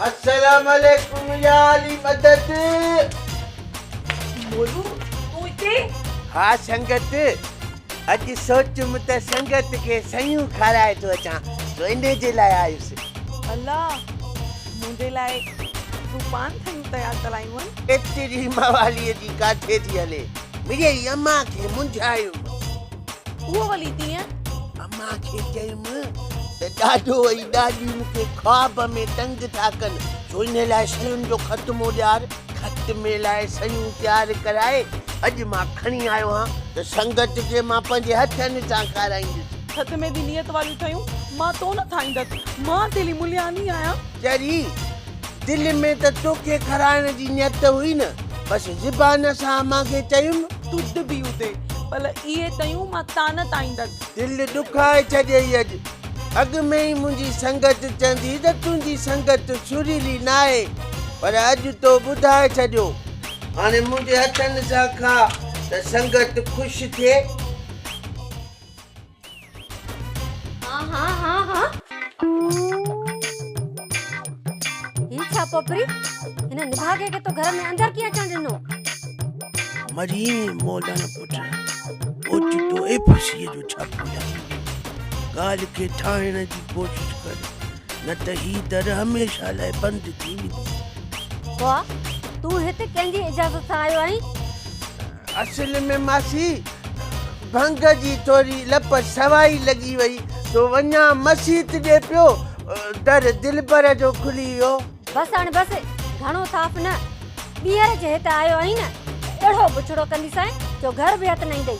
अस्सलाम वालेकुम या अली मदद। बोलू तू इते? हाँ संगत, अज सोचुम त संगत के सयूं खाराए तो अचां, तो इन जे लाइ आयुसि। अल्लाह मुंहिंजे लाइ तूं पान ठही तयार करायूं आहिनि। एतिरी मवालीअ जी काथे थी हले, मुंहिंजी अम्मा खे मुंझायो। उहो वली तीअं? अम्मा खे चयुमि त ॾाढो ऐं ॾाढी मूंखे ख्वाब में तंग था कनि, छो इन लाइ शयुनि जो ख़त मूं ॾियार, ख़त में लाइ शयूं तयारु कराए अॼु मां खणी आयो आहियां त संगत खे मां पंहिंजे हथनि सां खाराईंदुसि। खत में बि नियत वारियूं ठहियूं, मां तो न ठाहींदसि, मां दिली मुलियानी आहियां। चरी दिल में त तोखे खाराइण जी नियत हुई न, बसि ज़बान सां अम्मा खे चयुमि तुद बि हुते, भले इहे तयूं मां तान ताईंदसि। दिल दुखाए छॾियई अॼु। अॻु में ई मुंहिंजी संगत चवंदी त तुंहिंजी संगत सुरीली न आहे, पर अॼु तो ॿुधाए छॾियो। हाणे मुंहिंजे हथनि सां खा त संगत ख़ुशि थिए। हाँ हाँ हाँ हाँ ये छा पोपरी, हिन निभागे के तो घर में अंदर किया अचण ॾिनो? मरी मौलाना पुट ओचितो एफसी जो छापो ॻाल्हि खे ठाहिण जी कोशिश कर, न त ही दर हमेशह लाइ बंदि थी वेंदी। वाह, तू हिते कंहिंजी इजाज़त सां आयो आहीं? असल में मासी भंग जी थोड़ी लप सवाई लगी वई, तो वञा मसीत ॾे पियो, दर दिलबर जो खुली वियो। बस हाणे बस, घणो ताप न। ॿीहर जे हिते आयो आहीं न, अहिड़ो बुछड़ो कंदीसांइ जो घर बि हथ न ईंदई।